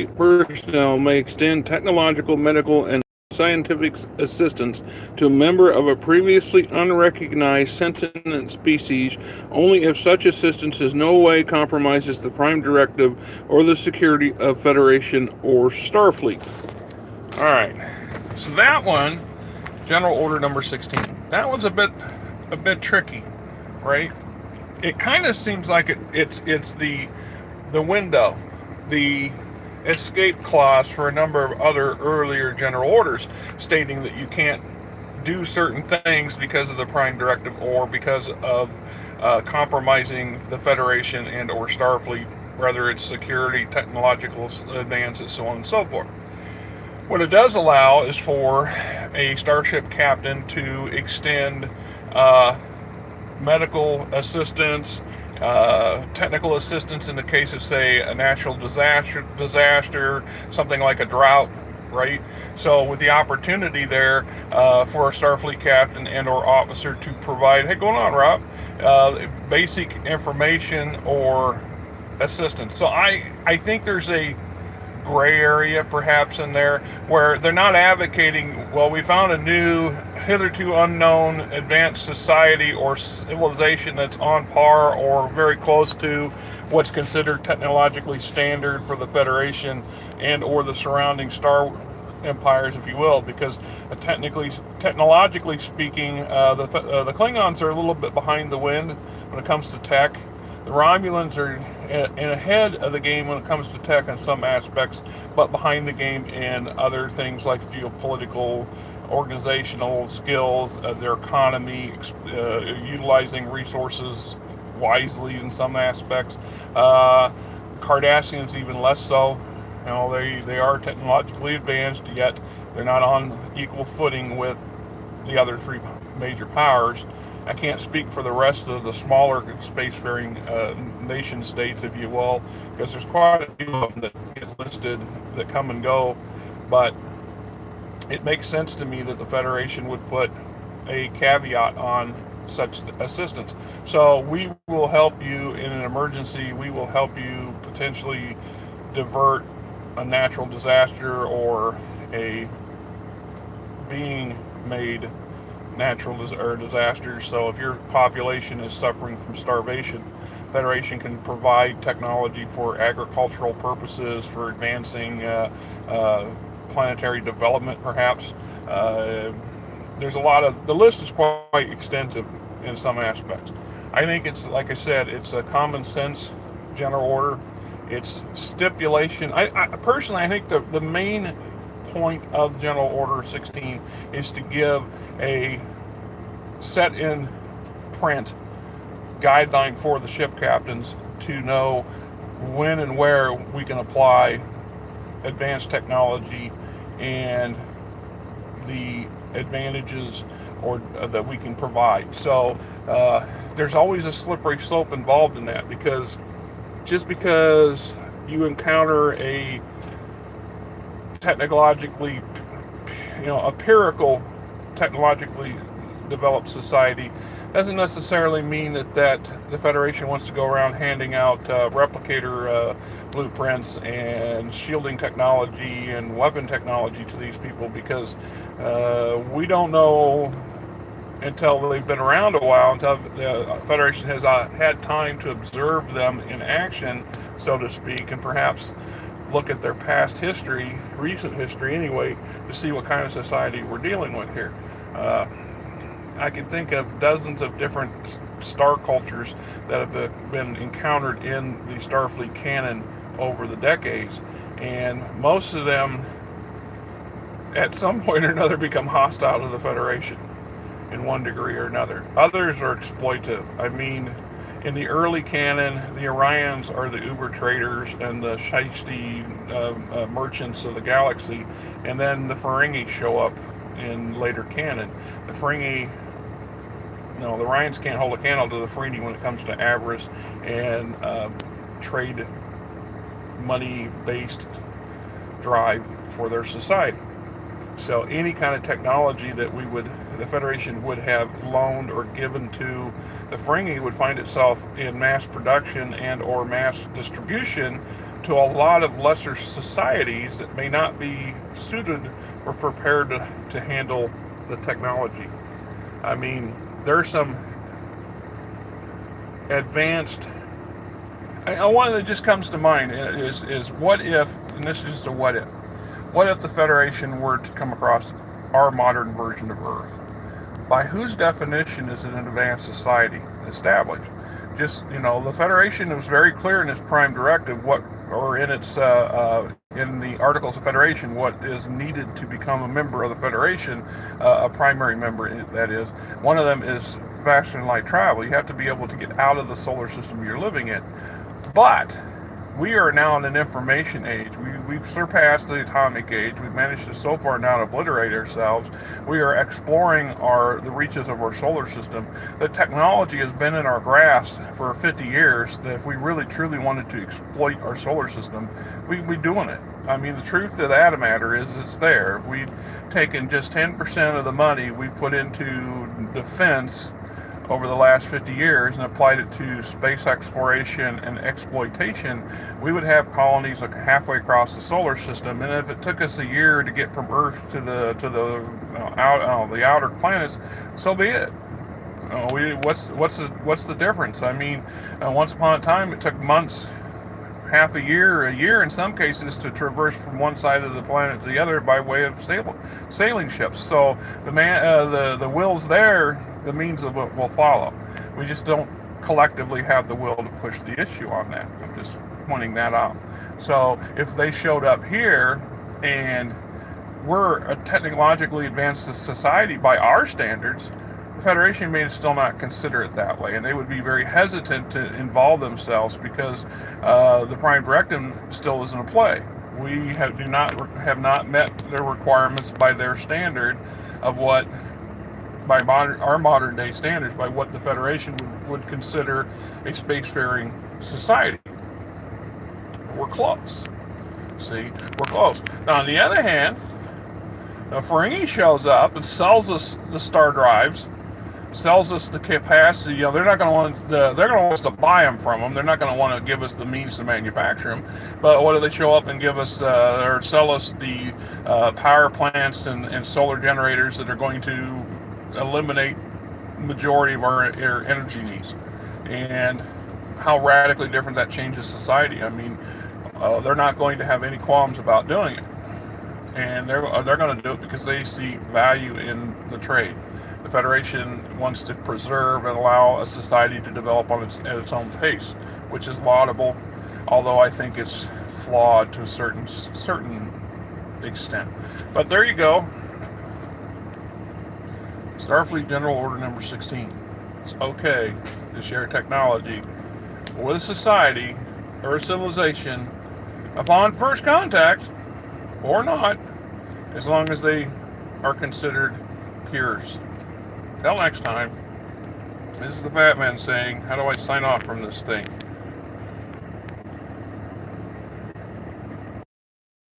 personnel may extend technological, medical, and scientific assistance to a member of a previously unrecognized sentient species only if such assistance in no way compromises the Prime Directive or the security of Federation or Starfleet. All right, so that one, General Order number 16. That one's a bit tricky, right? It kind of seems like it's the window, the escape clause for a number of other earlier general orders, stating that you can't do certain things because of the Prime Directive or because of compromising the Federation and or Starfleet, whether it's security, technological advances, so on and so forth. What it does allow is for a starship captain to extend medical assistance, technical assistance in the case of, say, a natural disaster, something like a drought, right? So with the opportunity there for a Starfleet captain and or officer to provide, hey, going on, Rob, basic information or assistance. So I think there's a gray area perhaps in there where they're not advocating, well, we found a new hitherto unknown advanced society or civilization that's on par or very close to what's considered technologically standard for the Federation and or the surrounding star empires, if you will, because technologically speaking, the Klingons are a little bit behind the wind when it comes to tech. The Romulans are ahead of the game when it comes to tech in some aspects, but behind the game in other things like geopolitical, organizational skills, their economy, utilizing resources wisely in some aspects. Cardassians even less so. You know, they are technologically advanced, yet they're not on equal footing with the other three major powers. I can't speak for the rest of the smaller spacefaring nation states, if you will, because there's quite a few of them that get listed that come and go. But it makes sense to me that the Federation would put a caveat on such assistance. So we will help you in an emergency. We will help you potentially divert a natural disaster or a being made natural disasters. So if your population is suffering from starvation, Federation can provide technology for agricultural purposes, for advancing planetary development, perhaps. There's a lot of, the list is quite extensive in some aspects. I think it's, like I said, it's a common sense general order. It's stipulation. I personally, I think the main point of General Order 16 is to give a set in print guideline for the ship captains to know when and where we can apply advanced technology and the advantages or that we can provide. So there's always a slippery slope involved in that, because just because you encounter a technologically, empirical, technologically developed society doesn't necessarily mean that the Federation wants to go around handing out replicator blueprints and shielding technology and weapon technology to these people, because we don't know until they've been around a while, until the Federation has had time to observe them in action, so to speak, and perhaps look at their past history, recent history anyway, to see what kind of society we're dealing with here. I can think of dozens of different star cultures that have been encountered in the Starfleet canon over the decades, and most of them at some point or another become hostile to the Federation in one degree or another. Others are exploitive. I mean, in the early canon, the Orions are the uber traders and the shiesty merchants of the galaxy, and then the Ferengi show up in later canon. The Ferengi, the Orions can't hold a candle to the Ferengi when it comes to avarice and trade money-based drive for their society. So any kind of technology that the Federation would have loaned or given to the Ferengi would find itself in mass production and or mass distribution to a lot of lesser societies that may not be suited or prepared to handle the technology. I mean, there's some advanced, and one that just comes to mind is what if, and this is just a what if the Federation were to come across our modern version of Earth? By whose definition is it an advanced society established? Just, the Federation was very clear in its Prime Directive in the Articles of Federation, what is needed to become a member of the Federation, a primary member, that is. One of them is fast and light travel. You have to be able to get out of the solar system you're living in. But we are now in an information age. We've surpassed the atomic age. We've managed to so far now obliterate ourselves. We are exploring the reaches of our solar system. The technology has been in our grasp for 50 years that if we really truly wanted to exploit our solar system, we'd be doing it. I mean, the truth of the matter is it's there. If we'd taken just 10% of the money we put into defense over the last 50 years and applied it to space exploration and exploitation, we would have colonies like halfway across the solar system. And if it took us a year to get from Earth to the outer planets, so be it. What's the difference? I mean, once upon a time, it took months, half a year in some cases, to traverse from one side of the planet to the other by way of sailing ships. So the will's there. The means of it will follow. We just don't collectively have the will to push the issue on that. I'm just pointing that out. So if they showed up here and we're a technologically advanced society by our standards, the Federation may still not consider it that way, and they would be very hesitant to involve themselves because the Prime Directive still isn't in play. We have not met their requirements by their standard of what, by our modern day standards, by what the Federation would consider a spacefaring society. We're close. See, we're close. Now, on the other hand, Ferengi shows up and sells us the star drives, sells us the capacity. They're not going to want us to buy them from them. They're not going to want to give us the means to manufacture them. But what do they show up and give us or sell us the power plants and solar generators that are going to eliminate majority of our energy needs, and how radically different that changes society. I mean, they're not going to have any qualms about doing it, and they're going to do it because they see value in the trade. The Federation wants to preserve and allow a society to develop at its own pace, which is laudable, although I think it's flawed to a certain extent. But there you go. Starfleet General Order number 16. It's okay to share technology with a society or a civilization upon first contact, or not, as long as they are considered peers. Till next time, this is the Fat Man saying, how do I sign off from this thing?